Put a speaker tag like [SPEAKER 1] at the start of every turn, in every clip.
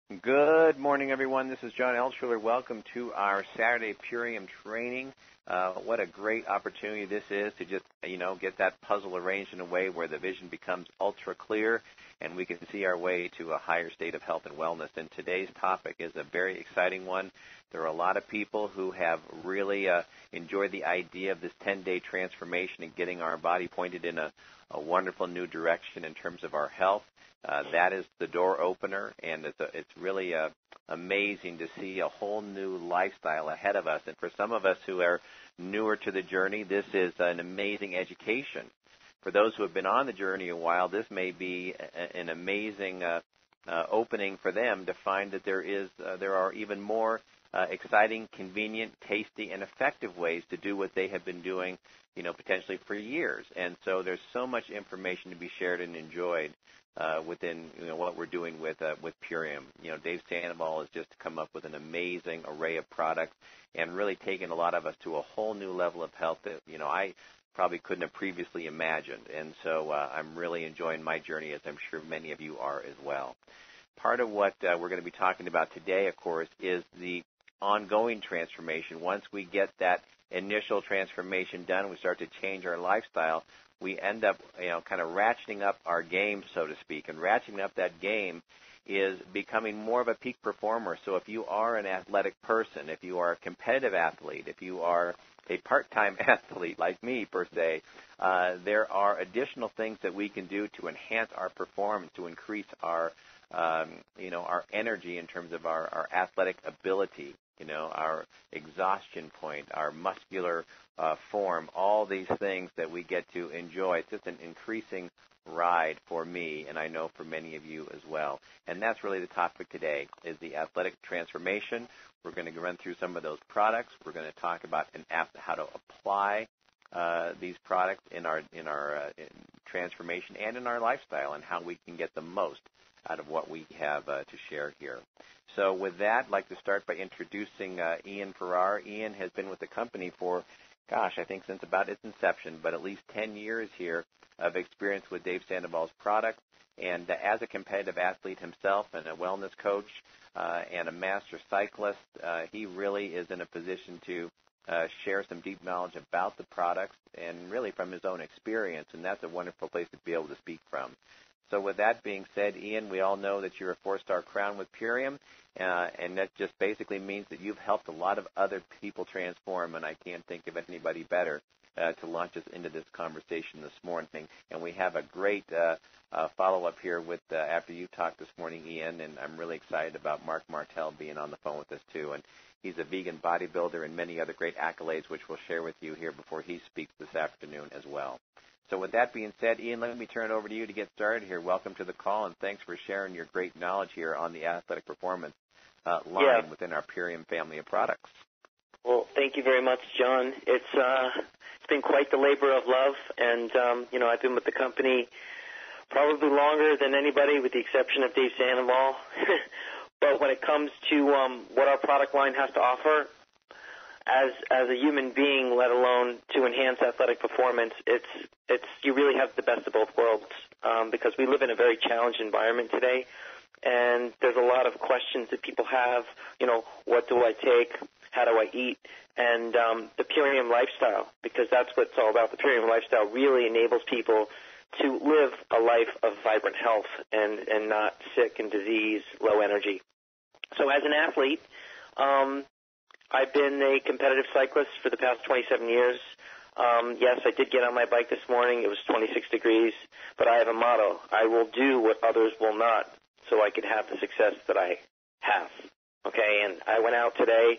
[SPEAKER 1] Good morning, everyone. This is John Eltschuler. Welcome to our Saturday Purium training. What a great opportunity this is to just, get that puzzle arranged in a way where the vision becomes ultra clear and we can see our way to a higher state of health and wellness. And today's topic is a very exciting one. There are a lot of people who have really enjoyed the idea of this 10-day transformation and getting our body pointed in a wonderful new direction in terms of our health. That is the door opener, and it's really amazing to see a whole new lifestyle ahead of us. And for some of us who are newer to the journey, this is an amazing education. For those who have been on the journey a while, this may be an amazing opening for them to find that there are even more exciting, convenient, tasty, and effective ways to do what they have been doing, potentially for years. And so there's so much information to be shared and enjoyed within what we're doing with Purium. Dave Sandoval has just come up with an amazing array of products and really taken a lot of us to a whole new level of health that I probably couldn't have previously imagined. And so I'm really enjoying my journey, as I'm sure many of you are as well. Part of what we're going to be talking about today, of course, is the ongoing transformation. Once we get that initial transformation done, we start to change our lifestyle, we end up, kind of ratcheting up our game, so to speak. And ratcheting up that game is becoming more of a peak performer. So if you are an athletic person, if you are a competitive athlete, if you are a part-time athlete like me, per se, there are additional things that we can do to enhance our performance, to increase our our energy in terms of our athletic ability, our exhaustion point, our muscular form, all these things that we get to enjoy. It's just an increasing ride for me, and I know for many of you as well. And that's really the topic today, is the athletic transformation. We're going to run through some of those products. We're going to talk about how to apply these products in our transformation and in our lifestyle, and how we can get the most out of what we have to share here. So with that, I'd like to start by introducing Ian Farrar. Ian has been with the company for, I think since about its inception, but at least 10 years here of experience with Dave Sandoval's products. And as a competitive athlete himself and a wellness coach and a master cyclist, he really is in a position to share some deep knowledge about the products and really from his own experience, and that's a wonderful place to be able to speak from. So with that being said, Ian, we all know that you're a 4-star crown with Purium, and that just basically means that you've helped a lot of other people transform, and I can't think of anybody better to launch us into this conversation this morning. And we have a great follow-up here with after you talked this morning, Ian, and I'm really excited about Mark Martell being on the phone with us too. And he's a vegan bodybuilder and many other great accolades, which we'll share with you here before he speaks this afternoon as well. So with that being said, Ian, let me turn it over to you to get started here. Welcome to the call, and thanks for sharing your great knowledge here on the athletic performance line within our Purium family of products.
[SPEAKER 2] Well, thank you very much, John. It's been quite the labor of love, and I've been with the company probably longer than anybody, with the exception of Dave Sandoval. But when it comes to what our product line has to offer, as a human being, let alone to enhance athletic performance, it's you really have the best of both worlds, because we live in a very challenged environment today, and there's a lot of questions that people have. What do I take? How do I eat? And the Purium lifestyle, because that's what it's all about. The Purium lifestyle really enables people to live a life of vibrant health and not sick and disease, low energy. So as an athlete, I've been a competitive cyclist for the past 27 years. Yes, I did get on my bike this morning. It was 26 degrees, but I have a motto. I will do what others will not so I can have the success that I have. Okay, and I went out today,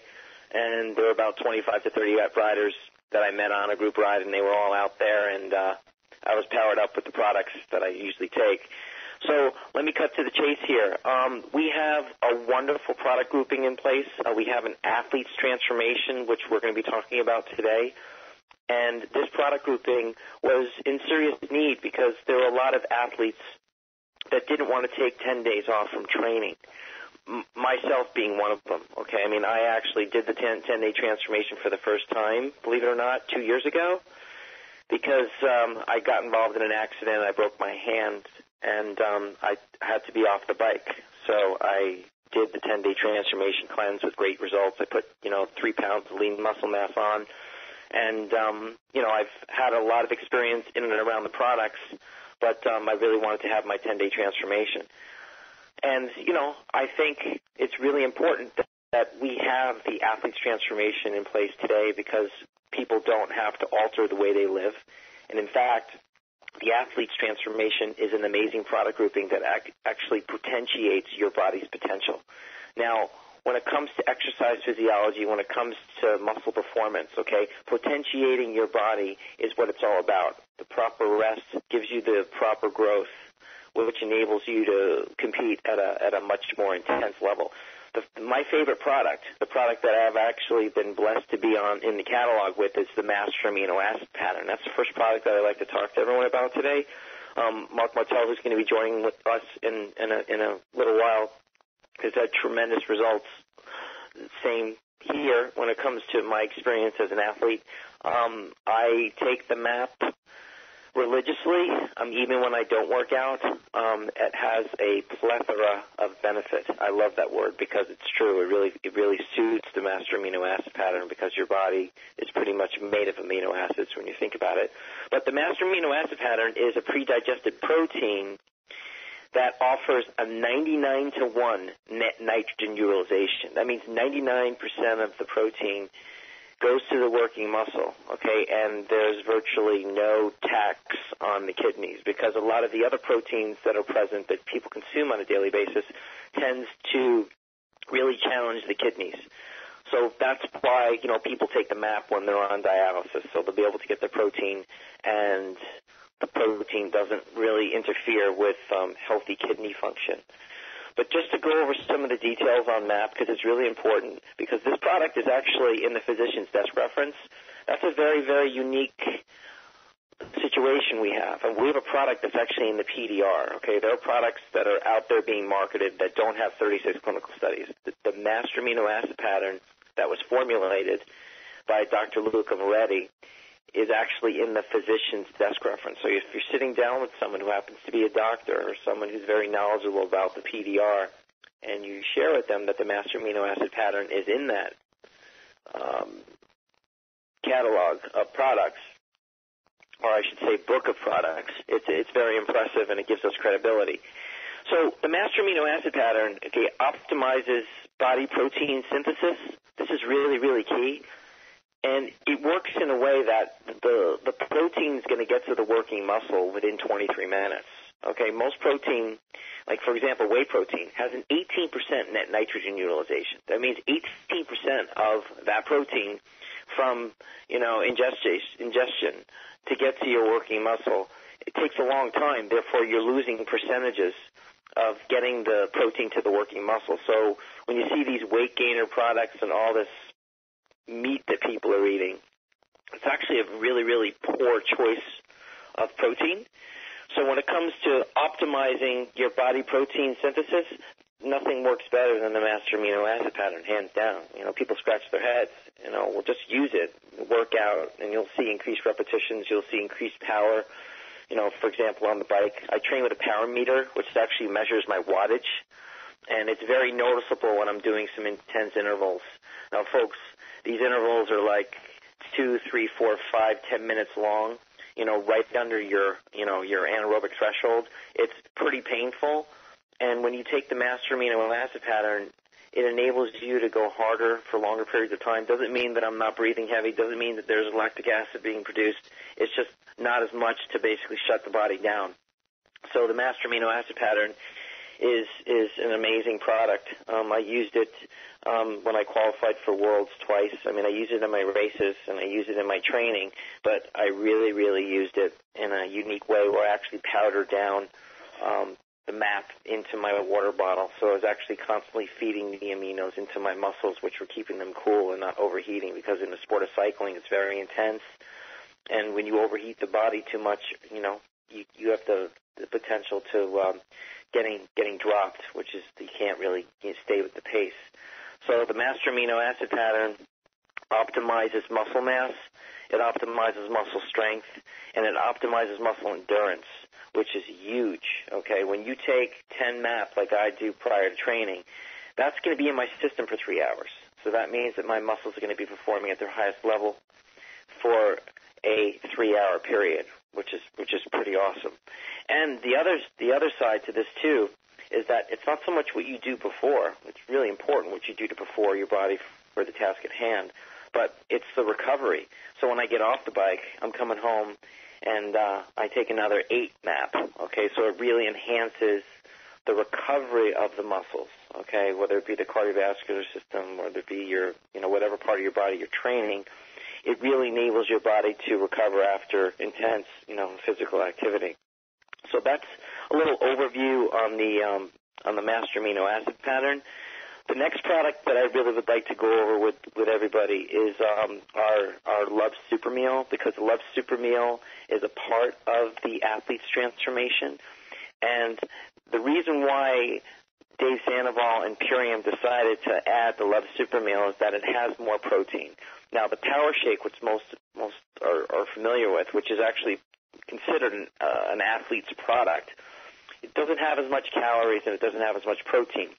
[SPEAKER 2] and there were about 25 to 30 riders that I met on a group ride, and they were all out there, and I was powered up with the products that I usually take. So let me cut to the chase here. We have a wonderful product grouping in place. We have an athlete's transformation, which we're going to be talking about today. And this product grouping was in serious need because there were a lot of athletes that didn't want to take 10 days off from training, myself being one of them. Okay, I mean, I actually did the 10-day transformation for the first time, believe it or not, 2 years ago, because I got involved in an accident. I broke my hand, and I had to be off the bike. So I did the 10-day transformation cleanse with great results. I put, 3 pounds of lean muscle mass on. And, I've had a lot of experience in and around the products, but I really wanted to have my 10-day transformation. And, I think it's really important that we have the athlete's transformation in place today because people don't have to alter the way they live. And, in fact, the athlete's transformation is an amazing product grouping that actually potentiates your body's potential. Now, when it comes to exercise physiology, when it comes to muscle performance, potentiating your body is what it's all about. The proper rest gives you the proper growth, which enables you to compete at a much more intense level. My favorite product, the product that I've actually been blessed to be on in the catalog with, is the Master Amino Acid Pattern. That's the first product that I'd like to talk to everyone about today. Mark Martell, who's going to be joining with us in a little while, has had tremendous results. Same here when it comes to my experience as an athlete. I take the MAP religiously, even when I don't work out. It has a plethora of benefits. I love that word because it's true. It really suits the Master Amino Acid Pattern because your body is pretty much made of amino acids when you think about it. But the Master Amino Acid Pattern is a pre-digested protein that offers a 99-to-1 net nitrogen utilization. That means 99% of the protein goes to the working muscle, and there's virtually no tax on the kidneys because a lot of the other proteins that are present that people consume on a daily basis tends to really challenge the kidneys. So that's why, people take the MAP when they're on dialysis, so they'll be able to get the protein, and the protein doesn't really interfere with healthy kidney function. But just to go over some of the details on MAP, because it's really important, because this product is actually in the physician's desk reference. That's a very, very unique situation we have. And we have a product that's actually in the PDR, There are products that are out there being marketed that don't have 36 clinical studies. The Master Amino Acid Pattern that was formulated by Dr. Luca Moretti is actually in the physician's desk reference. So if you're sitting down with someone who happens to be a doctor or someone who's very knowledgeable about the PDR, and you share with them that the Master Amino Acid Pattern is in that catalog of products, or I should say book of products, it's very impressive and it gives us credibility. So the Master Amino Acid Pattern optimizes body protein synthesis. This is really, really key. And it works in a way that the protein is going to get to the working muscle within 23 minutes. Most protein, like for example whey protein, has an 18% net nitrogen utilization. That means 18% of that protein from ingestion to get to your working muscle. It takes a long time. Therefore, you're losing percentages of getting the protein to the working muscle. So when you see these weight gainer products and all this meat that people are eating, it's actually a really, really poor choice of protein. So when it comes to optimizing your body protein synthesis, nothing works better than the Master Amino Acid Pattern, hands down. People scratch their heads. We'll just use it, work out, and you'll see increased repetitions. You'll see increased power. For example, on the bike, I train with a power meter, which actually measures my wattage, and it's very noticeable when I'm doing some intense intervals. Now, folks, these intervals are like 2, 3, 4, 5, 10 minutes long, right under your anaerobic threshold. It's pretty painful. And when you take the Master Amino Acid Pattern, it enables you to go harder for longer periods of time. Doesn't mean that I'm not breathing heavy. Doesn't mean that there's lactic acid being produced. It's just not as much to basically shut the body down. So the Master Amino Acid Pattern is an amazing product. I used it when I qualified for Worlds twice. I used it in my races and I used it in my training, but I really, really used it in a unique way where I actually powdered down the MAP into my water bottle. So I was actually constantly feeding the aminos into my muscles, which were keeping them cool and not overheating, because in the sport of cycling, it's very intense. And when you overheat the body too much, you have the potential to getting dropped, which is you can't really stay with the pace. So the Master Amino Acid Pattern optimizes muscle mass. it optimizes muscle strength, and it optimizes muscle endurance, which is huge, okay? When you take 10 MAP like I do prior to training, that's going to be in my system for 3 hours. So that means that my muscles are going to be performing at their highest level for a 3-hour period, which is pretty awesome. And the other side to this too is that it's not so much what you do before. It's really important what you do to prepare your body for the task at hand, but it's the recovery. So when I get off the bike, I'm coming home and I take another 8 MAP. Okay, so it really enhances the recovery of the muscles. Okay, whether it be the cardiovascular system, whether it be your, whatever part of your body you're training, it really enables your body to recover after intense, physical activity. So that's a little overview on the master amino acid pattern. The next product that I really would like to go over with everybody is our Love Super Meal, because the Love Super Meal is a part of the athlete's transformation. And the reason why Dave Sandoval and Purium decided to add the Love Super Meal is that it has more protein. Now, the Power Shake, which most are familiar with, which is actually considered an athlete's product, it doesn't have as much calories and it doesn't have as much protein.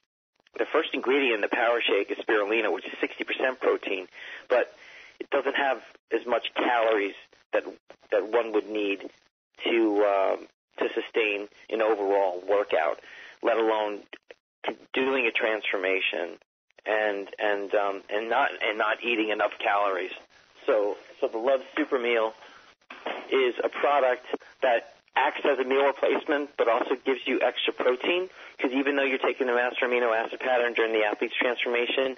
[SPEAKER 2] The first ingredient in the Power Shake is spirulina, which is 60% protein, but it doesn't have as much calories that one would need to sustain an overall workout, let alone doing a transformation and not eating enough calories. So the Love Super Meal is a product that acts as a meal replacement, but also gives you extra protein, because even though you're taking the master amino acid pattern during the athlete's transformation,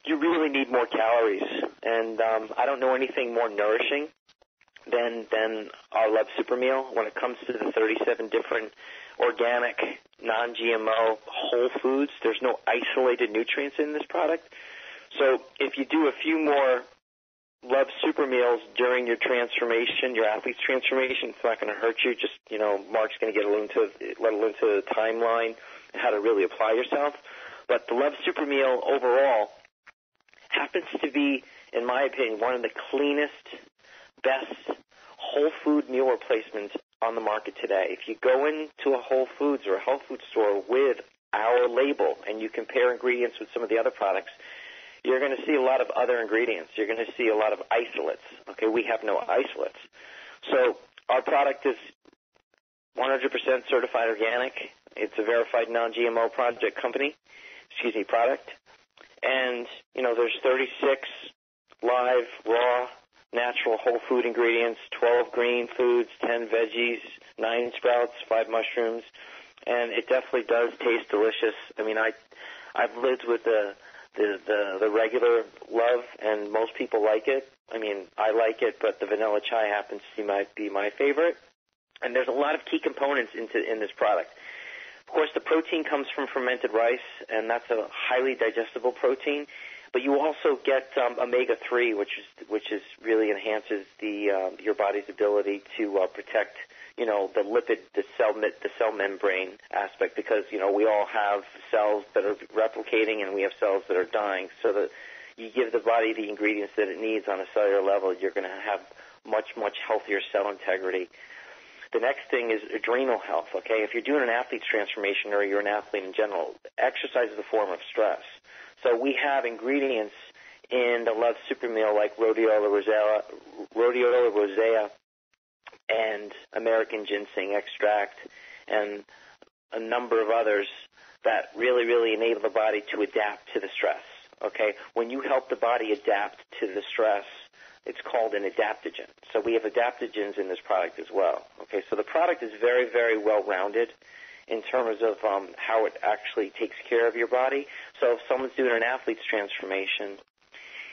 [SPEAKER 2] you really need more calories. And I don't know anything more nourishing than our Love Super Meal when it comes to the 37 different organic, non-GMO whole foods. There's no isolated nutrients in this product. So if you do a few more Love Super Meals during your transformation, your athlete's transformation, it's not going to hurt you. Just, Mark's going to get a little into the timeline and how to really apply yourself. But the Love Super Meal overall happens to be, in my opinion, one of the cleanest, best whole food meal replacements on the market today. If you go into a Whole Foods or a health food store with our label and you compare ingredients with some of the other products, you're going to see a lot of other ingredients. You're going to see a lot of isolates. Okay, we have no isolates. So our product is 100% certified organic. It's a verified non-GMO product. And, there's 36 live, raw, natural whole food ingredients, 12 green foods, 10 veggies, 9 sprouts, 5 mushrooms, and it definitely does taste delicious. I mean, I've lived with the regular Love, and most people like it. I mean, I like it, but the vanilla chai happens to be my favorite. And there's a lot of key components in this product. Of course, the protein comes from fermented rice, and that's a highly digestible protein. But you also get omega-3, which is really enhances your body's ability to protect, the lipid, the cell membrane aspect, because we all have cells that are replicating and we have cells that are dying. So that you give the body the ingredients that it needs on a cellular level, you're going to have much healthier cell integrity. The next thing is adrenal health. Okay, if you're doing an athlete's transformation or you're an athlete in general, exercise is a form of stress. So we have ingredients in the Love Super Meal like rhodiola rosea and American ginseng extract and a number of others that really enable the body to adapt to the stress. Okay, when you help the body adapt to the stress, it's called an adaptogen. So we have adaptogens in this product as well. Okay, so the product is very, very well-rounded in terms of how it actually takes care of your body. So if someone's doing an athlete's transformation,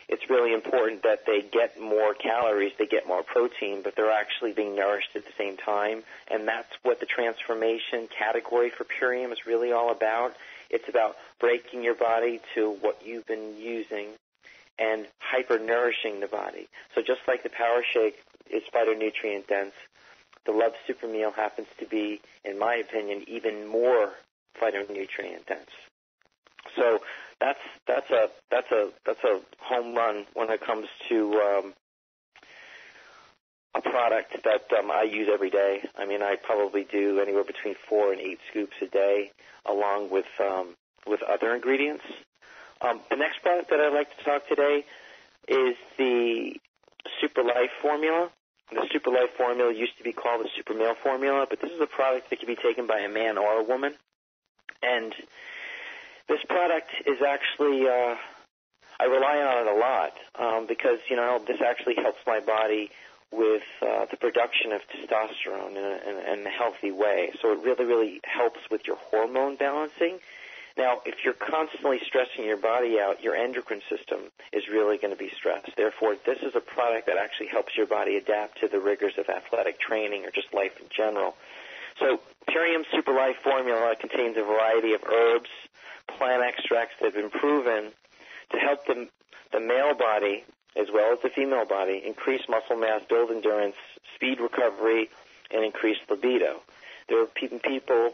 [SPEAKER 2] it's really important that they get more calories, they get more protein, but they're actually being nourished at the same time. And that's what the transformation category for Purium is really all about. It's about breaking your body to what you've been using and hyper-nourishing the body. So just like the Power Shake is phytonutrient dense, the Love Super Meal happens to be, in my opinion, even more phytonutrient dense. So that's a home run when it comes to product that I use every day. I mean, I probably do anywhere between 4 and 8 scoops a day, along with other ingredients. The next product that I'd like to talk today is the Super Life formula. The Super Life formula used to be called the Super Male formula, but this is a product that can be taken by a man or a woman. And this product is actually, I rely on it a lot because, this actually helps my body with the production of testosterone in a healthy way. So it really, really helps with your hormone balancing. Now, if you're constantly stressing your body out, your endocrine system is really going to be stressed. Therefore, this is a product that actually helps your body adapt to the rigors of athletic training or just life in general. So Purium Super Life formula contains a variety of herbs, plant extracts that have been proven to help the male body as well as the female body increase muscle mass, build endurance, speed recovery, and increase libido. There are people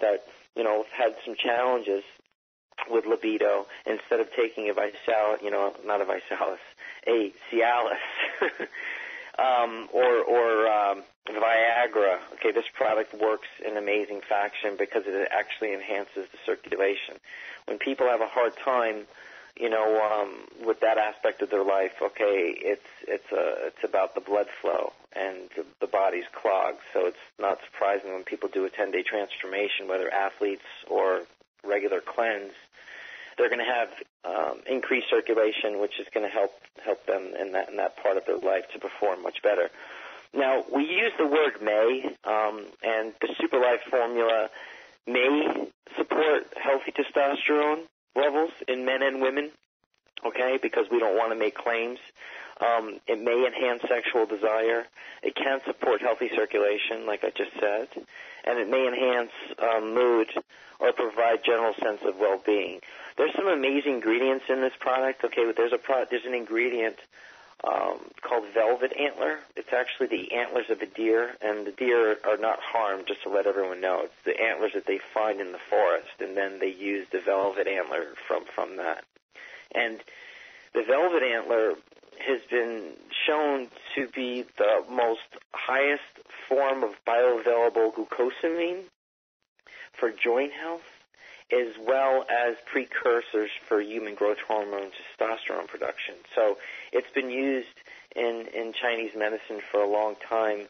[SPEAKER 2] that, have had some challenges with libido. Instead of taking a Cialis or Viagra. Okay, this product works in amazing fashion because it actually enhances the circulation. When people have a hard time, with that aspect of their life, okay, it's about the blood flow and the body's clogged. So it's not surprising when people do a 10-day transformation, whether athletes or regular cleanse, they're going to have increased circulation, which is going to help them in that part of their life to perform much better. Now, we use the word may, and the Super Life formula may support healthy testosterone levels in men and women, okay, because we don't want to make claims. It may enhance sexual desire. It can support healthy circulation, like I just said, and it may enhance mood or provide general sense of well-being. There's some amazing ingredients in this product. Okay, there's an ingredient called velvet antler. It's actually the antlers of a deer, and the deer are not harmed, just to let everyone know. It's the antlers that they find in the forest, and then they use the velvet antler from that. And the velvet antler has been shown to be the most highest form of bioavailable glucosamine for joint health, as well as precursors for human growth hormone testosterone production. So it's been used in Chinese medicine for a long time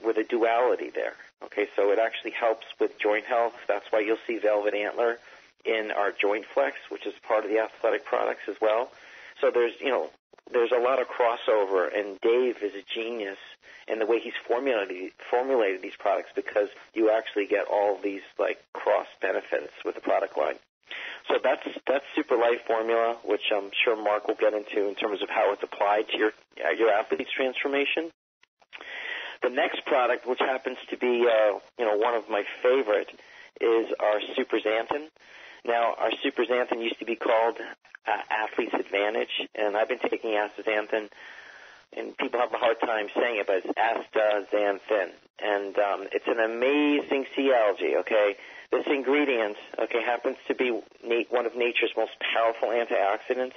[SPEAKER 2] with a duality there. Okay, so it actually helps with joint health. That's why you'll see velvet antler in our Joint Flex, which is part of the athletic products as well. So there's a lot of crossover, and Dave is a genius in the way he's formulated these products, because you actually get all these cross benefits with the product line. So that's Super Life formula, which I'm sure Mark will get into in terms of how it's applied to your athlete's transformation. The next product, which happens to be one of my favorite, is our Super Xanthan. Now, our Super Xanthan used to be called Athlete's Advantage, and I've been taking astaxanthin, and people have a hard time saying it, but it's astaxanthin, and it's an amazing sea algae, okay? This ingredient, okay, happens to be one of nature's most powerful antioxidants,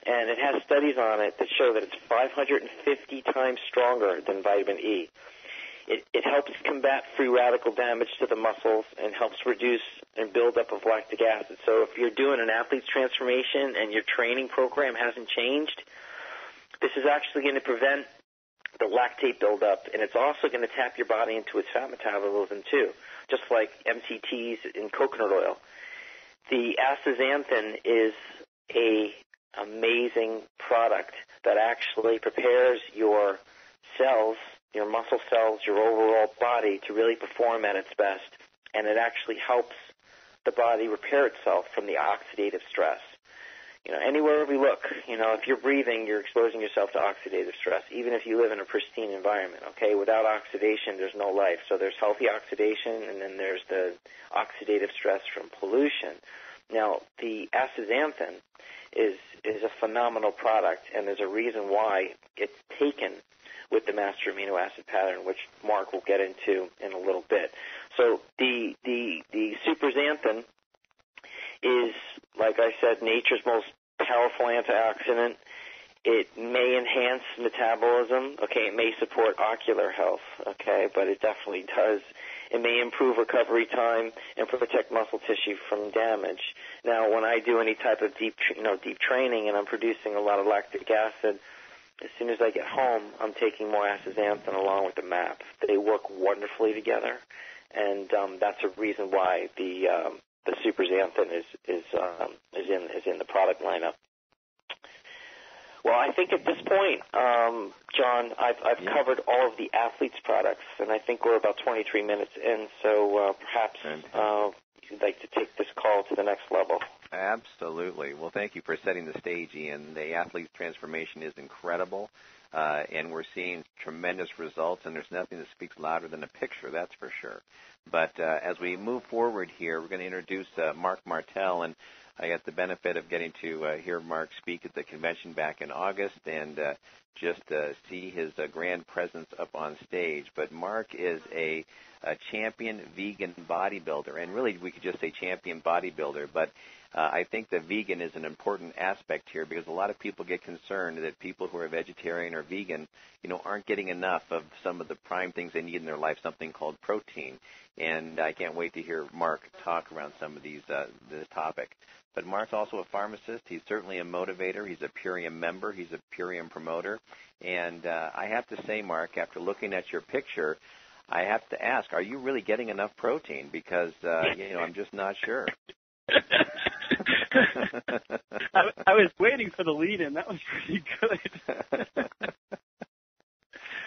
[SPEAKER 2] and it has studies on it that show that it's 550 times stronger than vitamin E. It helps combat free radical damage to the muscles and helps reduce and build up of lactic acid. So if you're doing an athlete's transformation and your training program hasn't changed, this is actually going to prevent the lactate buildup, and it's also going to tap your body into its fat metabolism too, just like MCTs in coconut oil. The astaxanthin is a amazing product that actually prepares your cells, your muscle cells, your overall body to really perform at its best, and it actually helps the body repair itself from the oxidative stress. Anywhere we look, if you're breathing, you're exposing yourself to oxidative stress, even if you live in a pristine environment, okay? Without oxidation, there's no life. So there's healthy oxidation, and then there's the oxidative stress from pollution. Now, the astaxanthin is a phenomenal product, and there's a reason why it's taken with the master amino acid pattern, which Mark will get into in a little bit. So the Super Xanthan is, like I said, nature's most powerful antioxidant. It may enhance metabolism. Okay, it may support ocular health. Okay, but it definitely does. It may improve recovery time and protect muscle tissue from damage. Now, when I do any type of deep training and I'm producing a lot of lactic acid, as soon as I get home, I'm taking more astaxanthin along with the MAP. They work wonderfully together, and that's a reason why the super xanthin is in the product lineup. Well, I think at this point, John, I've covered all of the athletes' products, and I think we're about 23 minutes in. So perhaps you'd like to take this call to the next level.
[SPEAKER 1] Absolutely. Well, thank you for setting the stage, Ian. The athlete's transformation is incredible, and we're seeing tremendous results, and there's nothing that speaks louder than a picture, that's for sure. But as we move forward here, we're going to introduce Mark Martell, and I got the benefit of getting to hear Mark speak at the convention back in August and just see his grand presence up on stage. But Mark is a champion vegan bodybuilder, and really we could just say champion bodybuilder, but I think the vegan is an important aspect here because a lot of people get concerned that people who are vegetarian or vegan, aren't getting enough of some of the prime things they need in their life, something called protein. And I can't wait to hear Mark talk around some of this topic. But Mark's also a pharmacist. He's certainly a motivator. He's a Purium member. He's a Purium promoter. And I have to say, Mark, after looking at your picture, I have to ask, are you really getting enough protein? Because, I'm just not sure.
[SPEAKER 3] I was waiting for the lead-in. That was pretty good.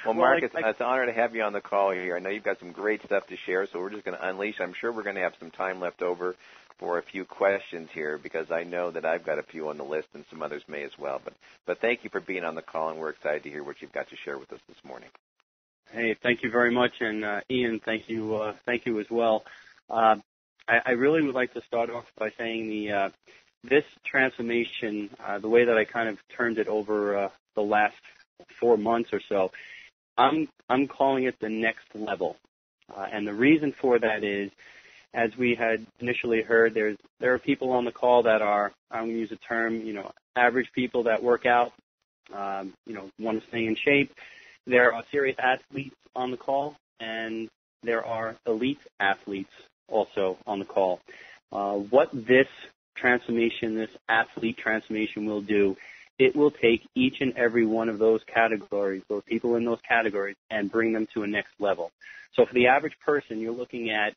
[SPEAKER 1] Well, Mark, it's an honor to have you on the call here. I know you've got some great stuff to share, so we're just going to unleash. I'm sure we're going to have some time left over for a few questions here because I know that I've got a few on the list and some others may as well. But thank you for being on the call, and we're excited to hear what you've got to share with us this morning.
[SPEAKER 3] Hey, thank you very much, and Ian, thank you as well. I really would like to start off by saying this transformation, the way that I kind of turned it over the last 4 months or so, I'm calling it the next level. And the reason for that is, as we had initially heard, there are people on the call that are, I'm going to use a term, average people that work out, want to stay in shape. There are serious athletes on the call, and there are elite athletes also on the call. What this transformation, this athlete transformation will do, it will take each and every one of those categories, those people in those categories, and bring them to a next level. So for the average person, you're looking at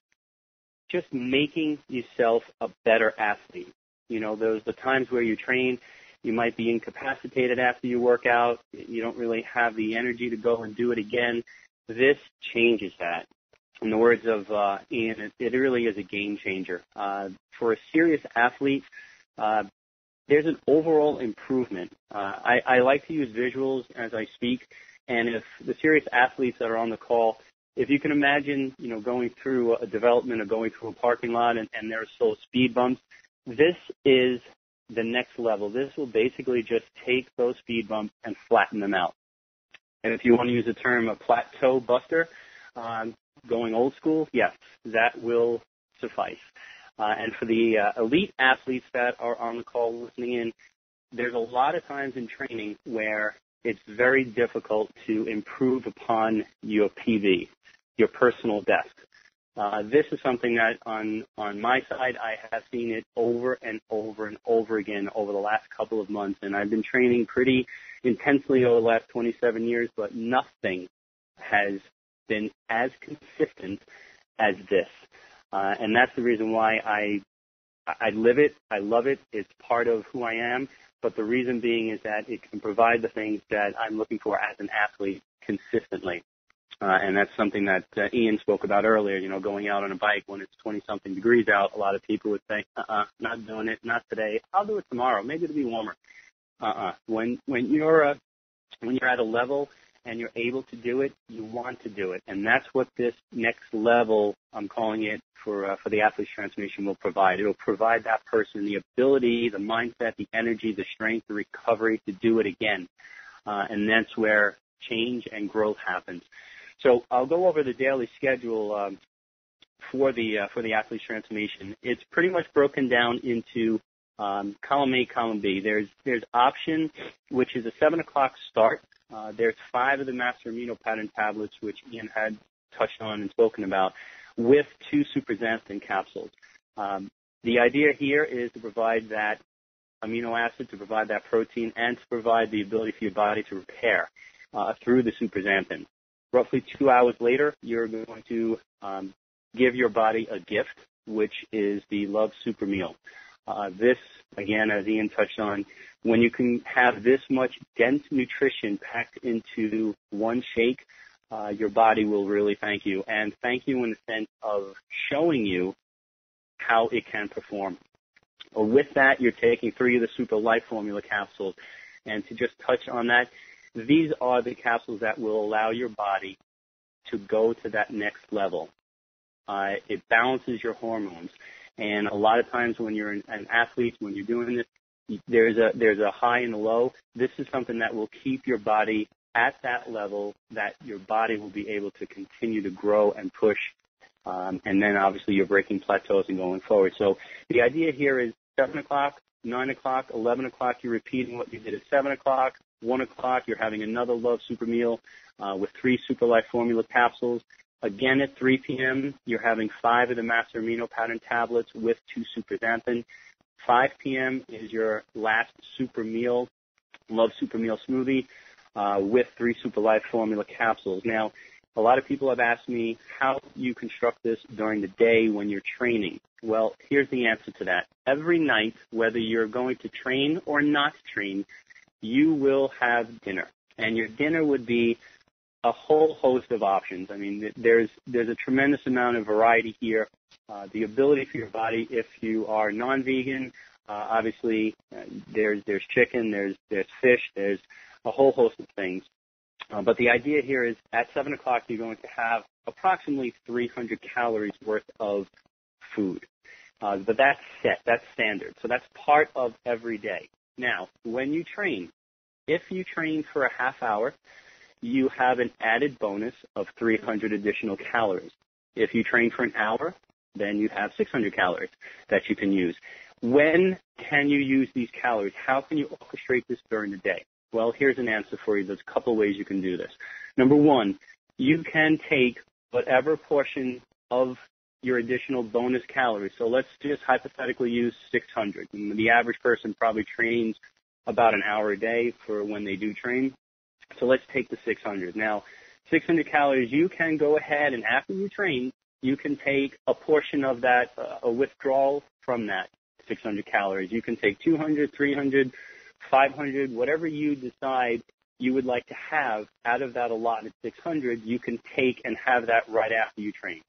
[SPEAKER 3] just making yourself a better athlete. There's the times where you train, you might be incapacitated after you work out, you don't really have the energy to go and do it again. This changes that. In the words of Ian, it really is a game changer. For a serious athlete, there's an overall improvement. I like to use visuals as I speak, and if the serious athletes that are on the call, if you can imagine, going through a development or going through a parking lot and there are still speed bumps, this is the next level. This will basically just take those speed bumps and flatten them out. And if you want to use the term a plateau buster, going old school, yes, that will suffice. And for the elite athletes that are on the call listening in, there's a lot of times in training where it's very difficult to improve upon your PV, your personal best. This is something that on my side, I have seen it over and over and over again over the last couple of months, and I've been training pretty intensely over the last 27 years, but nothing has been as consistent as this. And that's the reason why I live it. I love it. It's part of who I am. But the reason being is that it can provide the things that I'm looking for as an athlete consistently. And that's something that Ian spoke about earlier, going out on a bike when it's 20-something degrees out. A lot of people would say, not doing it, not today. I'll do it tomorrow. Maybe it'll be warmer. When you're at a level and you're able to do it, you want to do it. And that's what this next level, I'm calling it, for the athlete's transformation will provide. It will provide that person the ability, the mindset, the energy, the strength, the recovery to do it again. And that's where change and growth happens. So I'll go over the daily schedule for the athlete's transformation. It's pretty much broken down into column A, column B. There's option, which is a 7 o'clock start. There's 5 of the master amino pattern tablets, which Ian had touched on and spoken about, with 2 superxanthin capsules. The idea here is to provide that amino acid, to provide that protein, and to provide the ability for your body to repair through the superxanthin. Roughly 2 hours later, you're going to give your body a gift, which is the Love Super Meal. This, again, as Ian touched on, when you can have this much dense nutrition packed into one shake, your body will really thank you, and thank you in the sense of showing you how it can perform. With that, you're taking 3 of the Super Life Formula capsules, and to just touch on that, these are the capsules that will allow your body to go to that next level. It balances your hormones. And a lot of times when you're an athlete, when you're doing this, there's a high and a low. This is something that will keep your body at that level that your body will be able to continue to grow and push. And then obviously you're breaking plateaus and going forward. So the idea here is 7 o'clock, 9 o'clock, 11 o'clock, you're repeating what you did at 7 o'clock. 1 o'clock, you're having another Love Super Meal with 3 Super Life Formula capsules. Again, at 3 p.m., you're having 5 of the Master Amino Pattern tablets with 2 superxanthin. 5 p.m. is your last super meal, Love Super Meal smoothie, with 3 Super Life Formula capsules. Now, a lot of people have asked me how you construct this during the day when you're training. Well, here's the answer to that. Every night, whether you're going to train or not train, you will have dinner. And your dinner would be a whole host of options. I mean, there's a tremendous amount of variety here. The ability for your body, if you are non-vegan, obviously there's chicken, there's fish, there's a whole host of things. But the idea here is at 7 o'clock you're going to have approximately 300 calories worth of food. But that's set, that's standard. So that's part of every day. Now, when you train, if you train for a half hour, you have an added bonus of 300 additional calories. If you train for an hour, then you have 600 calories that you can use. When can you use these calories? How can you orchestrate this during the day? Well, here's an answer for you. There's a couple ways you can do this. Number one, you can take whatever portion of your additional bonus calories. So let's just hypothetically use 600. And the average person probably trains about an hour a day for when they do train. So let's take the 600. Now, 600 calories, you can go ahead and after you train, you can take a portion of that, a withdrawal from that 600 calories. You can take 200, 300, 500, whatever you decide you would like to have out of that allotted 600, you can take and have that right after you train.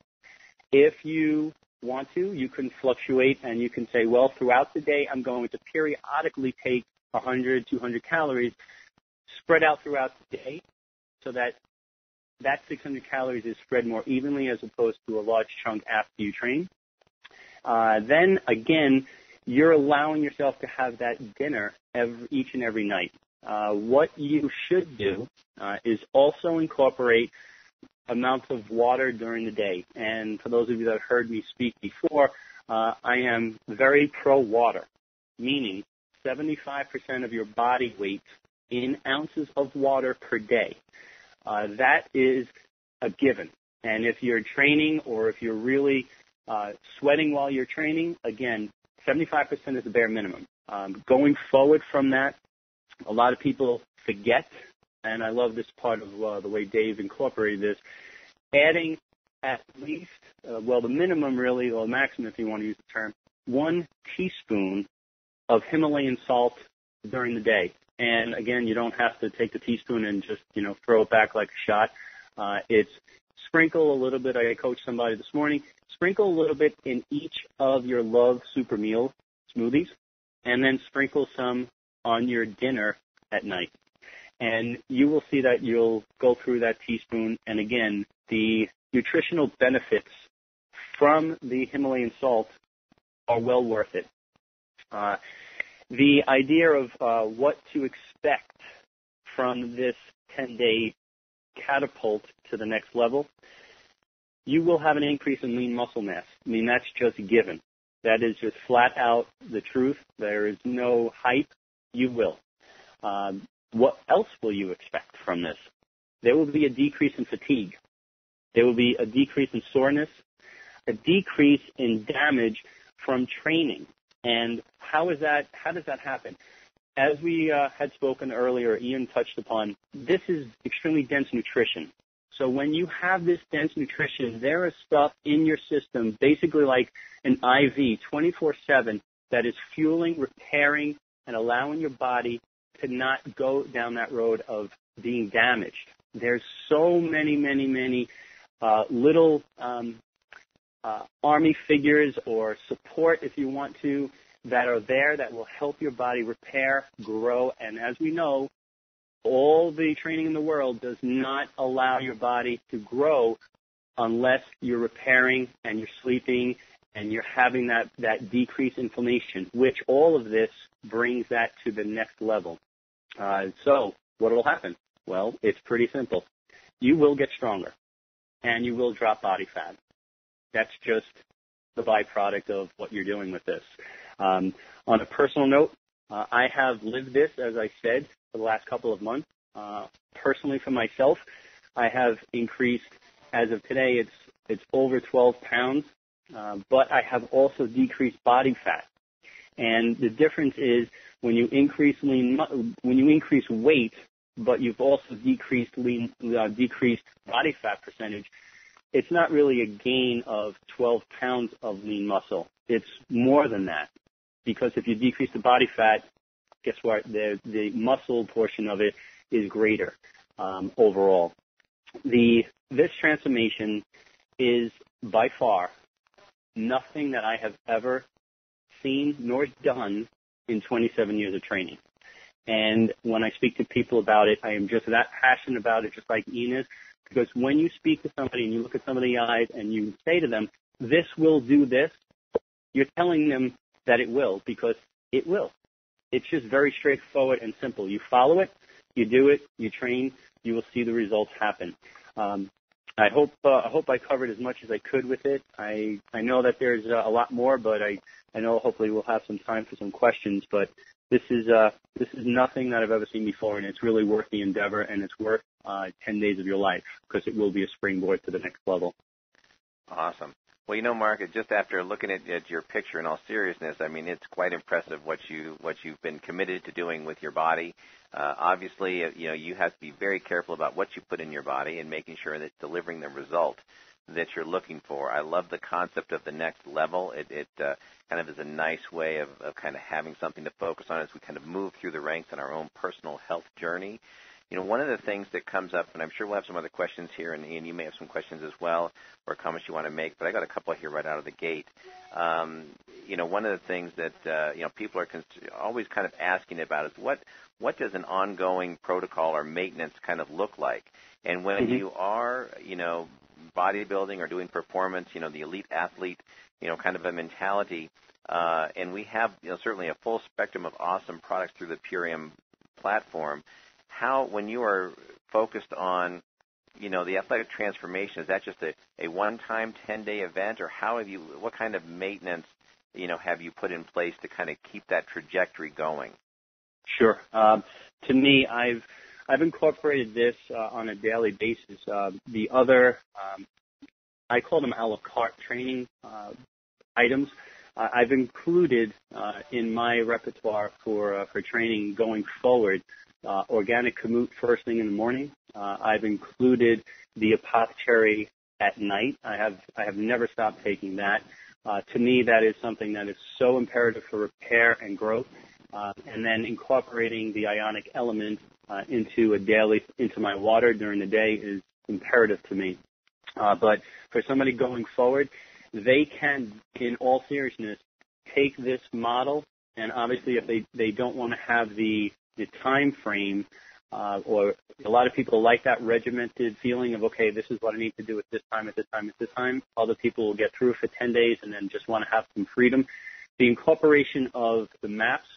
[SPEAKER 3] If you want to, you can fluctuate and you can say, well, throughout the day, I'm going to periodically take 100, 200 calories spread out throughout the day so that 600 calories is spread more evenly as opposed to a large chunk after you train. Then, again, you're allowing yourself to have that dinner each and every night. What you should do is also incorporate amounts of water during the day. And for those of you that have heard me speak before, I am very pro-water, meaning 75% of your body weight in ounces of water per day. That is a given. And if you're training or if you're really sweating while you're training, again, 75% is the bare minimum. Going forward from that, a lot of people forget, and I love this part of the way Dave incorporated this, adding at least, the minimum really, or maximum if you want to use the term, 1 teaspoon of Himalayan salt during the day. And again, you don't have to take the teaspoon and just, throw it back like a shot. It's sprinkle a little bit. I coached somebody this morning. Sprinkle a little bit in each of your Love Super Meal smoothies, and then sprinkle some on your dinner at night. And you will see that you'll go through that teaspoon. And again, the nutritional benefits from the Himalayan salt are well worth it. The idea of what to expect from this 10-day catapult to the next level, you will have an increase in lean muscle mass. I mean, that's just a given. That is just flat out the truth. There is no hype. You will. What else will you expect from this? There will be a decrease in fatigue. There will be a decrease in soreness, a decrease in damage from training. And how does that happen? As we had spoken earlier, Ian touched upon, this is extremely dense nutrition. So when you have this dense nutrition, there is stuff in your system, basically like an IV, 24/7, that is fueling, repairing, and allowing your body to not go down that road of being damaged. There's so many little army figures or support, if you want to, that are there that will help your body repair, grow, and as we know, all the training in the world does not allow your body to grow unless you're repairing and you're sleeping and you're having that decreased inflammation, which all of this brings that to the next level. So what will happen? Well, it's pretty simple. You will get stronger and you will drop body fat. That's just the byproduct of what you're doing with this. On a personal note, I have lived this, as I said, for the last couple of months. Personally, for myself, I have increased, as of today, it's over 12 pounds, but I have also decreased body fat. And the difference is when you increase weight, but you've also decreased body fat percentage, it's not really a gain of 12 pounds of lean muscle. It's more than that. Because if you decrease the body fat, guess what? The muscle portion of it is greater overall. This transformation is by far nothing that I have ever seen nor done in 27 years of training. And when I speak to people about it, I am just that passionate about it, just like Ian is, because when you speak to somebody and you look at somebody in the eyes and you say to them, this will do this, you're telling them that it will, because it will. It's just very straightforward and simple. You follow it, you do it, you train, you will see the results happen. I hope I covered as much as I could with it. I know that there's a lot more, but I know hopefully we'll have some time for some questions. But this is nothing that I've ever seen before, and it's really worth the endeavor, and it's worth 10 days of your life, because it will be a springboard to the next level.
[SPEAKER 1] Awesome. Well, you know, Mark, just after looking at your picture in all seriousness, I mean, it's quite impressive what you've been committed to doing with your body. Obviously, you know, you have to be very careful about what you put in your body and making sure that it's delivering the result that you're looking for. I love the concept of the next level. It kind of is a nice way of kind of having something to focus on as we kind of move through the ranks in our own personal health journey. You know, one of the things that comes up, and I'm sure we'll have some other questions here, and Ian, you may have some questions as well or comments you want to make, but I got a couple here right out of the gate. You know, one of the things that, you know, people are always kind of asking about is what does an ongoing protocol or maintenance kind of look like? And when you are, you know, bodybuilding or doing performance, you know, the elite athlete, you know, kind of a mentality, and we have, you know, certainly a full spectrum of awesome products through the Purium platform. How, when you are focused on, you know, the athletic transformation, is that just a one-time 10-day event, or what kind of maintenance, you know, have you put in place to kind of keep that trajectory going?
[SPEAKER 3] Sure. To me, I've incorporated this on a daily basis. The other, I call them a la carte training items. I've included in my repertoire for training going forward. Organic kamut first thing in the morning. I've included the apothecary at night. I have never stopped taking that. To me, that is something that is so imperative for repair and growth. And then incorporating the ionic element into my water during the day is imperative to me. But for somebody going forward, they can, in all seriousness, take this model, and obviously if they don't want to have the time frame, or a lot of people like that regimented feeling of, okay, this is what I need to do at this time, at this time, at this time. Other people will get through for 10 days and then just want to have some freedom. The incorporation of the MAPS,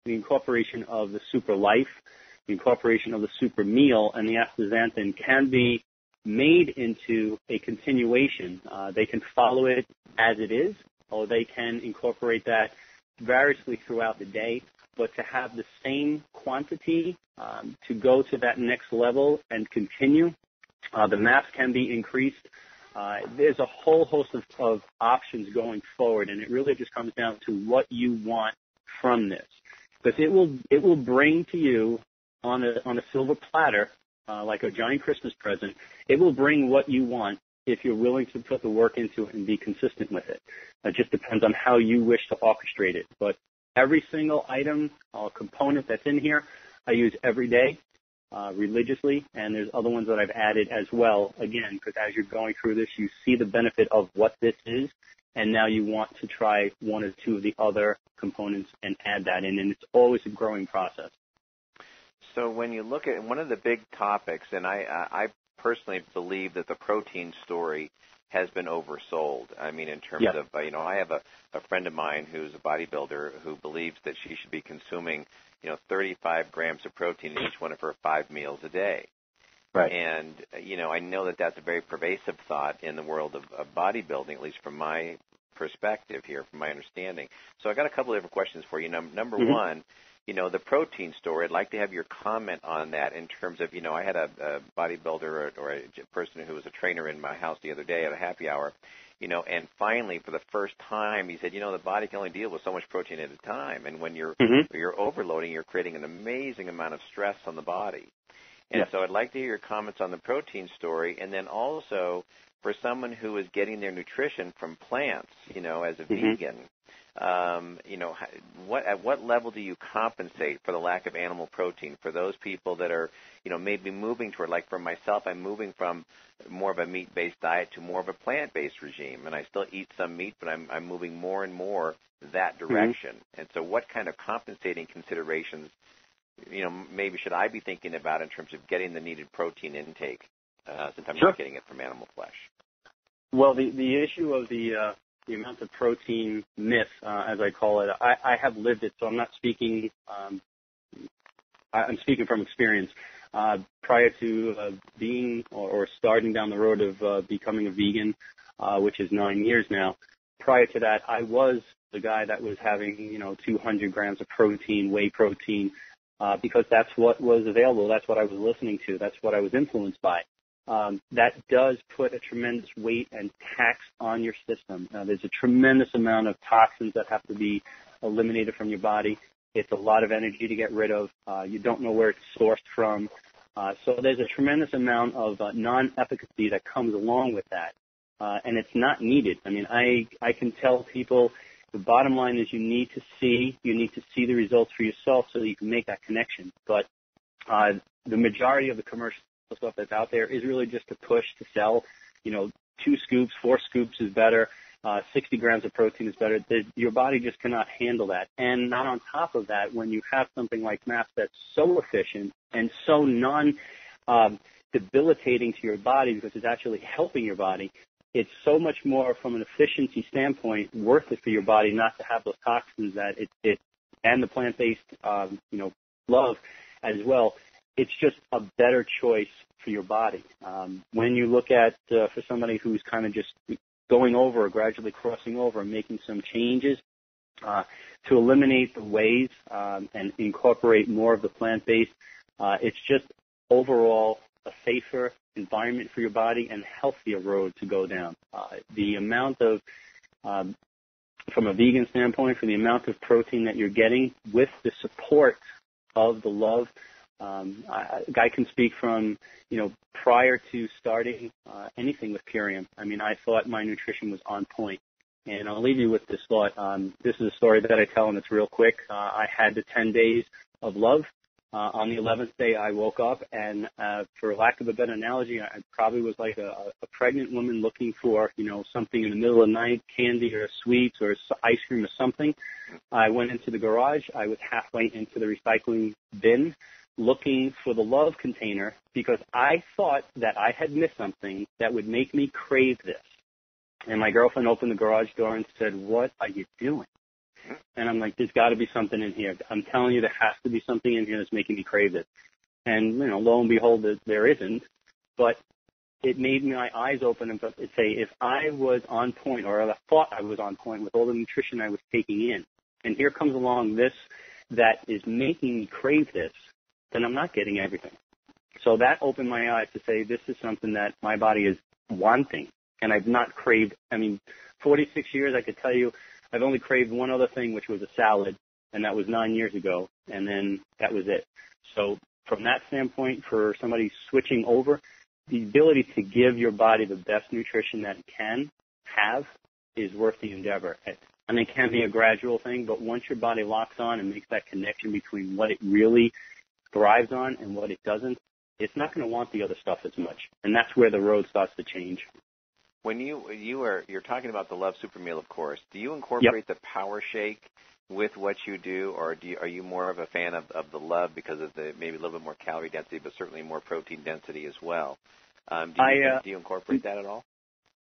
[SPEAKER 3] the incorporation of the Super Life, the incorporation of the Super Meal, and the astaxanthin can be made into a continuation. They can follow it as it is, or they can incorporate that variously throughout the day. But to have the same quantity to go to that next level and continue, the maps can be increased. There's a whole host of options going forward, and it really just comes down to what you want from this. Because it will bring to you on a silver platter, like a giant Christmas present, it will bring what you want if you're willing to put the work into it and be consistent with it. It just depends on how you wish to orchestrate it. But every single item or component that's in here, I use every day religiously, and there's other ones that I've added as well, again, because as you're going through this, you see the benefit of what this is, and now you want to try one or two of the other components and add that in, and it's always a growing process.
[SPEAKER 1] So when you look at one of the big topics, and I personally believe that the protein story has been oversold. I mean, in terms of, I have a friend of mine who's a bodybuilder who believes that she should be consuming, 35 grams of protein in each one of her 5 meals a day.
[SPEAKER 3] Right.
[SPEAKER 1] And, I know that that's a very pervasive thought in the world of bodybuilding, at least from my perspective here, from my understanding. So I got a couple of different questions for you. Number one, the protein story, I'd like to have your comment on that in terms of, I had a bodybuilder or a person who was a trainer in my house the other day at a happy hour, and finally for the first time he said, the body can only deal with so much protein at a time. And when you're overloading, you're creating an amazing amount of stress on the body. And so I'd like to hear your comments on the protein story, and then also for someone who is getting their nutrition from plants, as a vegan, at what level do you compensate for the lack of animal protein for those people that are, maybe moving toward, like for myself, I'm moving from more of a meat-based diet to more of a plant-based regime, and I still eat some meat, but I'm moving more and more that direction. And so what kind of compensating considerations, maybe should I be thinking about in terms of getting the needed protein intake, since I'm not getting it from animal flesh?
[SPEAKER 3] Well, the issue of the amount of protein myth, as I call it, I have lived it, so I'm not speaking. I'm speaking from experience. Prior to being or starting down the road of becoming a vegan, which is 9 years now, prior to that, I was the guy that was having 200 grams of protein, whey protein, because that's what was available. That's what I was listening to. That's what I was influenced by. That does put a tremendous weight and tax on your system. There's a tremendous amount of toxins that have to be eliminated from your body. It's a lot of energy to get rid of. You don't know where it's sourced from. So there's a tremendous amount of non-efficacy that comes along with that. And it's not needed. I mean, I can tell people the bottom line is you need to see the results for yourself so that you can make that connection. But the majority of the commercial stuff that's out there is really just to push to sell. 2 scoops, 4 scoops is better. 60 grams of protein is better. Your body just cannot handle that. And not on top of that, when you have something like MAPS that's so efficient and so non-debilitating to your body because it's actually helping your body, it's so much more from an efficiency standpoint worth it for your body not to have those toxins that it and the plant-based, love as well. It's just a better choice for your body. When you look at, for somebody who's kind of just going over or gradually crossing over and making some changes to eliminate the wheys and incorporate more of the plant-based, it's just overall a safer environment for your body and healthier road to go down. The amount of, from a vegan standpoint, for the amount of protein that you're getting with the support of the love, I can speak from, prior to starting anything with Purium. I mean, I thought my nutrition was on point. And I'll leave you with this thought. This is a story that I tell, and it's real quick. I had the 10 days of love. On the 11th day, I woke up, and for lack of a better analogy, I probably was like a pregnant woman looking for, something in the middle of the night, candy or sweets or ice cream or something. I went into the garage. I was halfway into the recycling bin looking for the love container because I thought that I had missed something that would make me crave this. And my girlfriend opened the garage door and said, "What are you doing?" And I'm like, "There's got to be something in here. I'm telling you, there has to be something in here that's making me crave it." And, lo and behold, there isn't. But it made my eyes open and say, if I was on point, or I thought I was on point with all the nutrition I was taking in, and here comes along this that is making me crave this, then I'm not getting everything. So that opened my eyes to say, this is something that my body is wanting, and I've not craved. 46 years, I could tell you, I've only craved one other thing, which was a salad, and that was 9 years ago, and then that was it. So from that standpoint, for somebody switching over, the ability to give your body the best nutrition that it can have is worth the endeavor. It can be a gradual thing, but once your body locks on and makes that connection between what it really thrives on and what it doesn't, it's not going to want the other stuff as much, and that's where the road starts to change.
[SPEAKER 1] When you're talking about the Love Super Meal, of course, do you incorporate the Power Shake with what you do, or are you more of a fan of the Love because of the maybe a little bit more calorie density, but certainly more protein density as well? Do you incorporate that at all?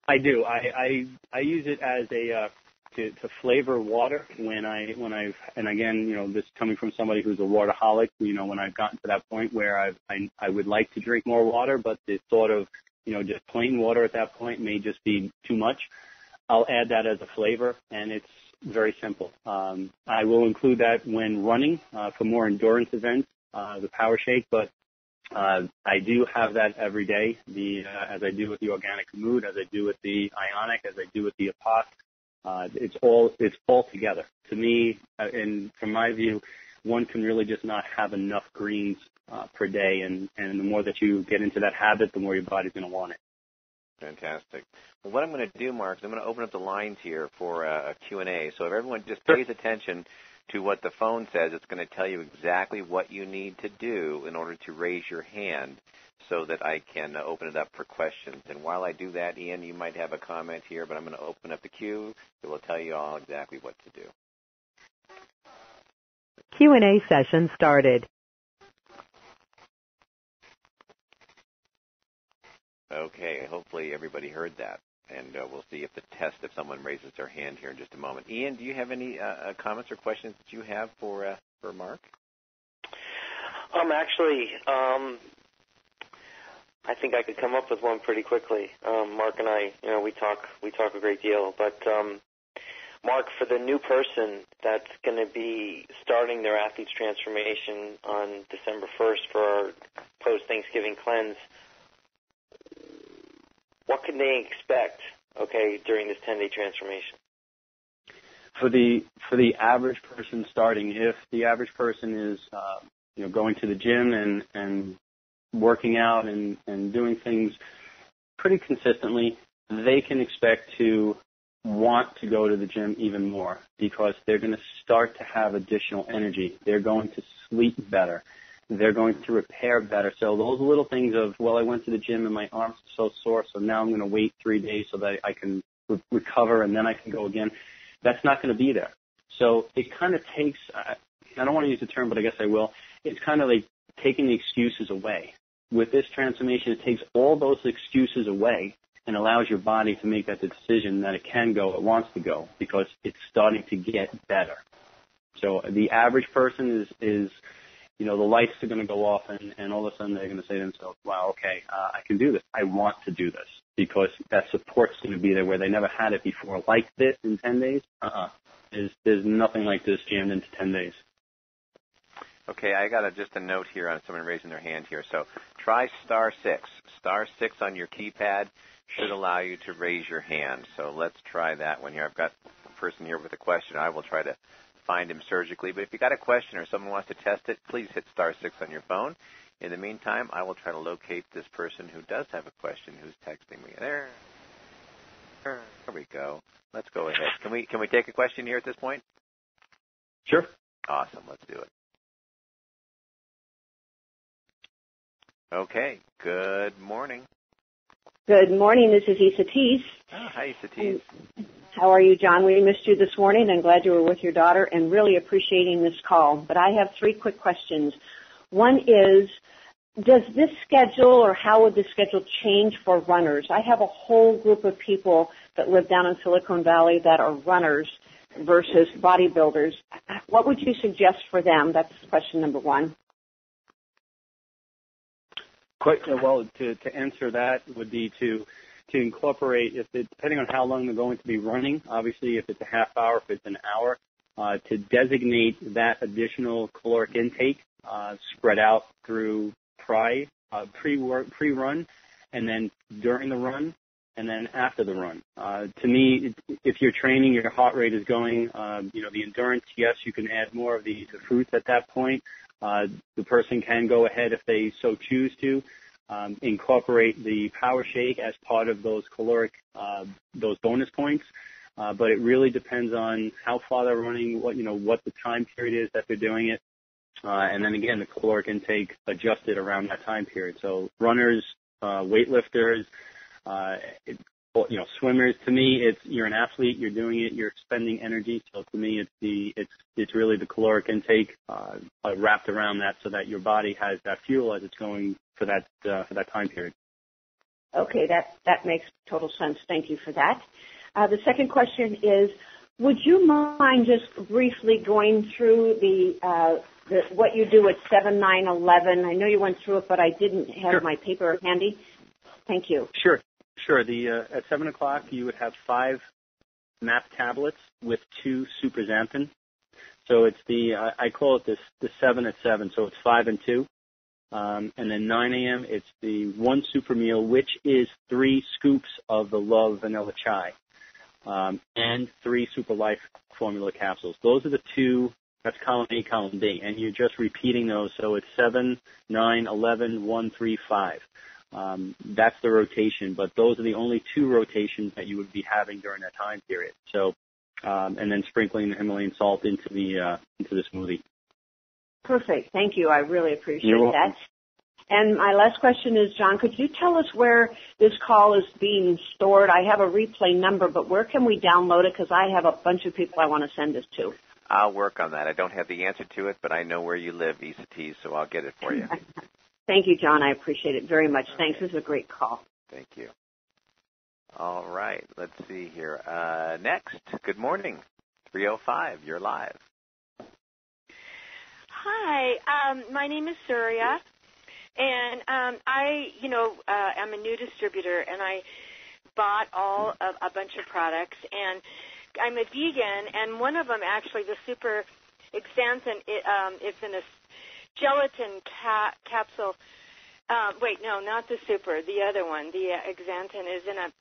[SPEAKER 3] I do. I use it as a to flavor water when again, this coming from somebody who's a waterholic, when I've gotten to that point where I would like to drink more water, but the thought of, just plain water at that point may just be too much. I'll add that as a flavor, and it's very simple. I will include that when running for more endurance events, the Power Shake, but I do have that every day, as I do with the Organic Mood, as I do with the Ionic, as I do with the Apoc. It's all together. To me, and from my view, one can really just not have enough greens per day, and the more that you get into that habit, the more your body's going to want it.
[SPEAKER 1] Fantastic. Well, what I'm going to do, Mark, is I'm going to open up the lines here for a Q&A. So if everyone just pays attention to what the phone says, it's going to tell you exactly what you need to do in order to raise your hand so that I can open it up for questions. And while I do that, Ian, you might have a comment here, but I'm going to open up the queue. It will tell you all exactly what to do.
[SPEAKER 4] Q&A session started.
[SPEAKER 1] Okay, hopefully everybody heard that, and we'll see if someone raises their hand here in just a moment. Ian, do you have any comments or questions that you have for Mark?
[SPEAKER 2] I think I could come up with one pretty quickly. Mark and I, we talk a great deal, but Mark, for the new person that's going to be starting their athlete's transformation on December 1st for our post-Thanksgiving cleanse, what can they expect, during this 10-day transformation?
[SPEAKER 3] For the average person starting, if the average person is going to the gym and working out and doing things pretty consistently, they can expect to want to go to the gym even more because they're going to start to have additional energy. They're going to sleep better. They're going to repair better. So those little things of, I went to the gym and my arms are so sore, so now I'm going to wait 3 days so that I can recover and then I can go again. That's not going to be there. So it kind of takes, I don't want to use the term, but I guess I will. It's kind of like taking the excuses away. With this transformation, it takes all those excuses away and allows your body to make that decision that it can go, it wants to go, because it's starting to get better. So the average person is the lights are going to go off, and all of a sudden they're going to say to themselves, wow, okay, I can do this. I want to do this, because that support's going to be there where they never had it before. Like this in 10 days, there's nothing like this jammed into 10 days.
[SPEAKER 1] Okay, I got just a note here on someone raising their hand here. So try *6. *6 on your keypad should allow you to raise your hand. So let's try that one here. I've got a person here with a question. I will try to find him surgically. But if you got a question or someone wants to test it, please hit *6 on your phone. In the meantime, I will try to locate this person who does have a question who's texting me. There we go. Let's go ahead. Can we take a question here at this point?
[SPEAKER 3] Sure.
[SPEAKER 1] Awesome. Let's do it. Okay. Good morning.
[SPEAKER 5] Good morning. This is Satis.
[SPEAKER 1] Oh, hi, Satis.
[SPEAKER 5] How are you, John? We missed you this morning. I'm glad you were with your daughter and really appreciating this call. But I have 3 quick questions. One is, does this schedule or how would this schedule change for runners? I have a whole group of people that live down in Silicon Valley that are runners versus bodybuilders. What would you suggest for them? That's question number 1.
[SPEAKER 3] To answer that would be to incorporate, depending on how long they're going to be running, obviously if it's a half hour, if it's an hour, to designate that additional caloric intake spread out through pre-run, and then during the run, and then after the run. To me, if you're training, your heart rate is going, the endurance, yes, you can add more of the fruits at that point. The person can go ahead if they so choose to. Incorporate the power shake as part of those caloric, those bonus points. But it really depends on how far they're running, what the time period is that they're doing it. And then again, the caloric intake adjusted around that time period. So runners, weightlifters, swimmers, to me, you're an athlete, you're doing it, you're expending energy. So to me, it's really the caloric intake, wrapped around that so that your body has that fuel as it's going for that time period.
[SPEAKER 5] Okay, that makes total sense. Thank you for that. The second question is, would you mind just briefly going through what you do at 7, 9, 11? I know you went through it, but I didn't have my paper handy. Thank you.
[SPEAKER 3] Sure. At 7 o'clock, you would have 5 MAP tablets with 2 superxanthin. So it's I call it the 7 at 7. So it's 5 and 2. And then 9 a.m., it's the 1 super meal, which is 3 scoops of the Love Vanilla Chai, and 3 Super Life formula capsules. Those are the 2. That's column A, column B, and you're just repeating those. So it's 7, 9, 11, 1, 3, 5. That's the rotation, but those are the only 2 rotations that you would be having during that time period. So, and then sprinkling the Himalayan salt into the smoothie.
[SPEAKER 5] Perfect. Thank you. I really appreciate
[SPEAKER 3] You're welcome.
[SPEAKER 5] that. And my last question is, John, could you tell us where this call is being stored? I have a replay number, but where can we download it? Because I have a bunch of people I want to send this to.
[SPEAKER 1] I'll work on that. I don't have the answer to it, but I know where you live, Issa T, so I'll get it for you.
[SPEAKER 5] Thank you, John. I appreciate it very much. Thanks. This is a great call.
[SPEAKER 1] Thank you. All right. Let's see here. Next, good morning. 305, you're live.
[SPEAKER 6] Hi. My name is Surya, and I'm a new distributor, and I bought a bunch of products, and I'm a vegan, and one of them actually, the Super Xanthin, is in a gelatin capsule. Wait, no, not the Super. The other one, the Xanthin, is in a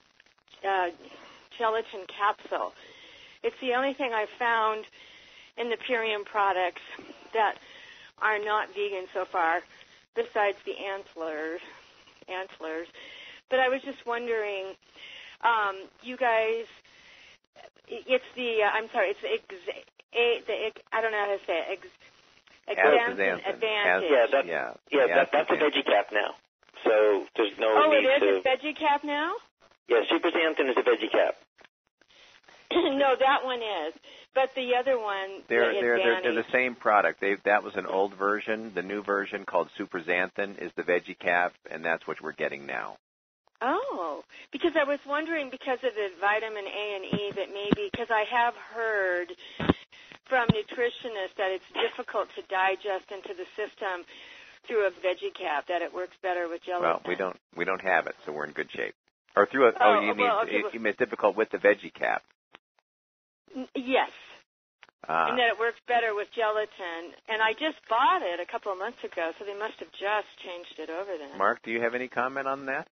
[SPEAKER 6] gelatin capsule. It's the only thing I found in the Purium products that are not vegan so far, besides the antlers. But I was just wondering, you guys, it's the, I don't know how to say it, Xanthin Advantage.
[SPEAKER 2] That's a veggie cap now. So there's no need to...
[SPEAKER 6] Oh, it is a veggie cap now?
[SPEAKER 2] Yeah, Super Xanthin is a veggie cap.
[SPEAKER 6] No, that one is. But the other one,
[SPEAKER 1] they're the same product. That was an old version. The new version called Super Xanthin is the veggie cap, and that's what we're getting now.
[SPEAKER 6] Oh, because I was wondering, because of the vitamin A and E, that maybe, because I have heard from nutritionists that it's difficult to digest into the system through a veggie cap, that it works better with gelatin.
[SPEAKER 1] Well, we don't have it, so we're in good shape. Or through it. You mean it's difficult with the veggie cap?
[SPEAKER 6] Yes. And that it works better with gelatin. And I just bought it a couple of months ago, so they must have just changed it over then.
[SPEAKER 1] Mark, do you have any comment on that?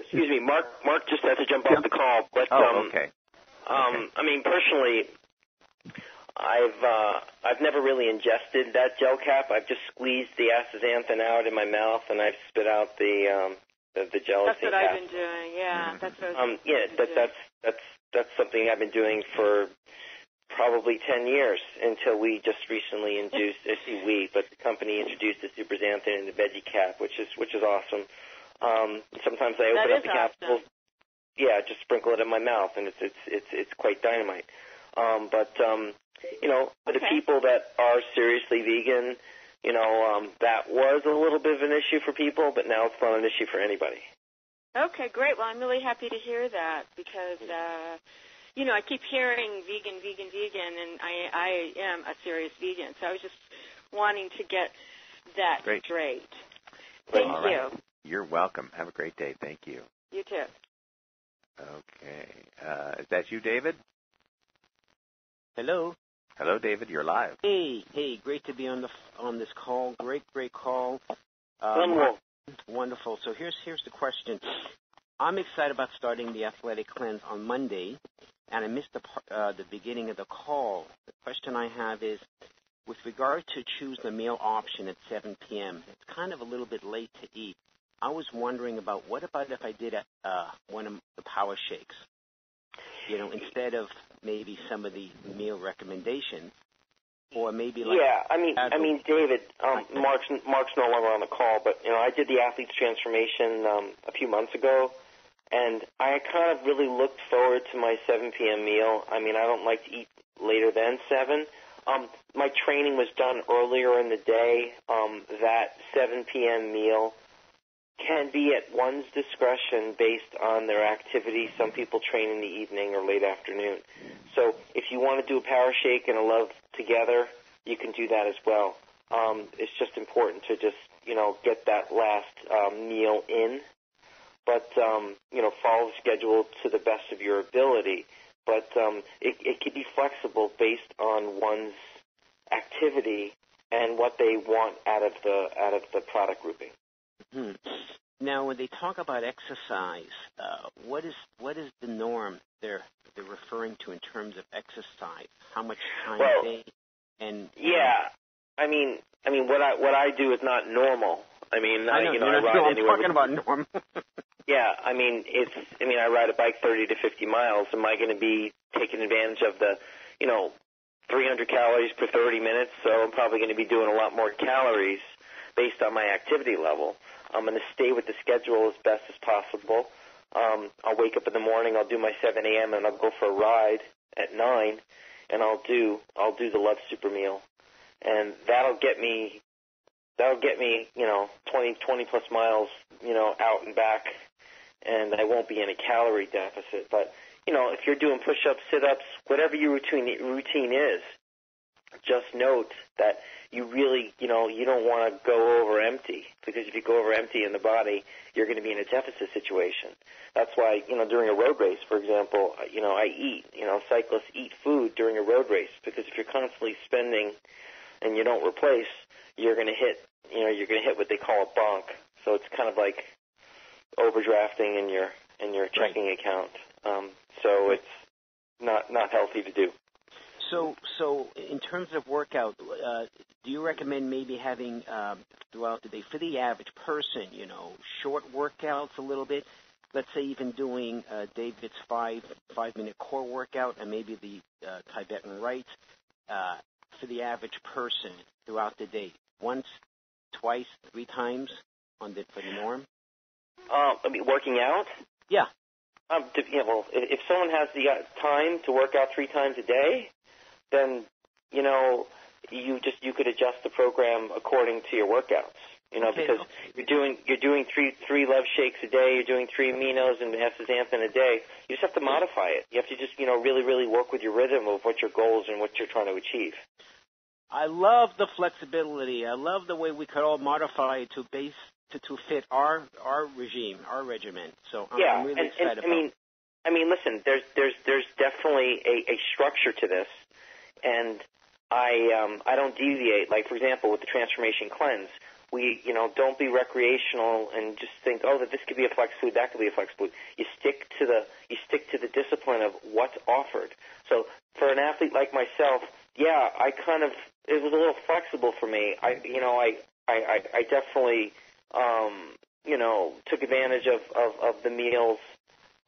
[SPEAKER 2] Excuse me, Mark just had to jump off the call. But,
[SPEAKER 1] okay.
[SPEAKER 2] I mean, personally, I've never really ingested that gel cap. I've just squeezed the astaxanthin out in my mouth, and I've spit out the gelatin.
[SPEAKER 6] That's what I've been doing. Yeah, that's what I've been doing.
[SPEAKER 2] That's something I've been doing for probably 10 years until we just recently introduced. But the company introduced the Super Xanthin in the veggie cap, which is awesome. Sometimes I open up the capsule. Yeah, just sprinkle it in my mouth, and it's quite dynamite. But for the people that are seriously vegan, that was a little bit of an issue for people, but now it's not an issue for anybody.
[SPEAKER 6] Okay, great. Well, I'm really happy to hear that because, I keep hearing vegan, and I am a serious vegan. So I was just wanting to get that straight. Thank
[SPEAKER 1] All
[SPEAKER 6] you.
[SPEAKER 1] right. You're welcome. Have a great day. Thank you.
[SPEAKER 6] You too.
[SPEAKER 1] Okay. Is that you, David?
[SPEAKER 7] Hello.
[SPEAKER 1] Hello, David. You're live.
[SPEAKER 7] Hey, great to be on this call. Great call. Wonderful. So here's the question. I'm excited about starting the athletic cleanse on Monday, and I missed the beginning of the call. The question I have is, with regard to choose the meal option at 7 p.m., it's kind of a little bit late to eat. I was wondering what about if I did one of the power shakes? Instead of maybe some of the meal recommendations, or maybe like
[SPEAKER 2] I mean, David, Mark's no longer on the call, but I did the athlete's transformation a few months ago, and I kind of really looked forward to my 7 p.m. meal. I mean, I don't like to eat later than 7. My training was done earlier in the day. That 7 p.m. meal can be at one's discretion based on their activity. Some people train in the evening or late afternoon. So if you want to do a power shake and a love together, you can do that as well. It's just important to just, get that last meal in. But, follow the schedule to the best of your ability. But it can be flexible based on one's activity and what they want out of the product grouping.
[SPEAKER 7] Mm-hmm. Now, when they talk about exercise, what is the norm they're referring to in terms of exercise? How much time a day?
[SPEAKER 2] I mean, what I do is not normal. I mean, I ride anywhere.
[SPEAKER 7] I'm talking about normal.
[SPEAKER 2] I ride a bike 30 to 50 miles. Am I going to be taking advantage of the, 300 calories per 30 minutes? So I'm probably going to be doing a lot more calories based on my activity level. I'm going to stay with the schedule as best as possible. I'll wake up in the morning, I'll do my 7 a.m. and I'll go for a ride at 9, and I'll do the Love Super Meal, and that'll get me 20 plus miles, out and back, and I won't be in a calorie deficit. But if you're doing push-ups, sit-ups, whatever your routine is, just note that you really, you don't want to go over empty, because if you go over empty in the body, you're going to be in a deficit situation. That's why, during a road race, for example, I eat, cyclists eat food during a road race, because if you're constantly spending and you don't replace, you're going to hit what they call a bonk. So it's kind of like overdrafting in your checking account. So it's not healthy to do.
[SPEAKER 7] So in terms of workout, do you recommend maybe having throughout the day for the average person, short workouts a little bit? Let's say even doing David's 5-minute core workout and maybe the Tibetan rites for the average person throughout the day, once, twice, 3 times for the norm.
[SPEAKER 2] Working out.
[SPEAKER 7] Yeah.
[SPEAKER 2] If someone has the time to work out 3 times a day, then you could adjust the program according to your workouts. Because you're doing three love shakes a day, you're doing 3 aminos and astaxanthin a day. You just have to modify it. You have to just really work with your rhythm of what your goals and what you're trying to achieve.
[SPEAKER 7] I love the flexibility. I love the way we could all modify it to fit our regime, our regimen. So I'm really excited about it.
[SPEAKER 2] Listen, there's definitely a structure to this, and I don't deviate. Like, for example, with the transformation cleanse, we don't be recreational and just think, that this could be a flex food, that could be a flex food. You stick to the discipline of what's offered. So for an athlete like myself, it was a little flexible for me. I definitely took advantage of the meals,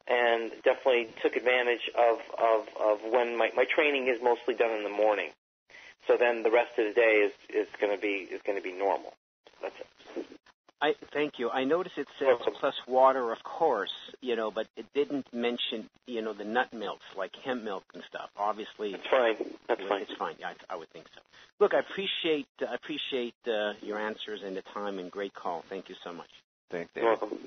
[SPEAKER 2] and definitely took advantage of when my training is mostly done in the morning. So then the rest of the day is going to be normal. That's it.
[SPEAKER 7] Thank you. I noticed it says plus water, of course, but it didn't mention, the nut milks like hemp milk and stuff. Obviously,
[SPEAKER 2] that's fine.
[SPEAKER 7] It's fine. Yeah, I would think so. Look, I appreciate your answers and the time, and great call. Thank you so much.
[SPEAKER 1] Thanks, David.
[SPEAKER 2] You're welcome.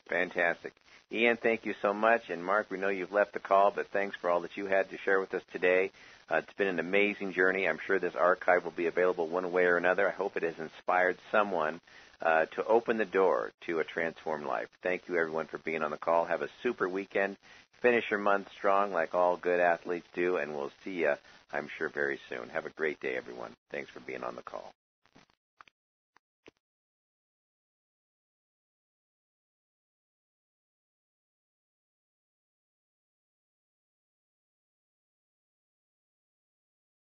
[SPEAKER 1] Fantastic. Ian, thank you so much. And Mark, we know you've left the call, but thanks for all that you had to share with us today. It's been an amazing journey. I'm sure this archive will be available one way or another. I hope it has inspired someone to open the door to a transformed life. Thank you, everyone, for being on the call. Have a super weekend. Finish your month strong like all good athletes do, and we'll see you, I'm sure, very soon. Have a great day, everyone. Thanks for being on the call.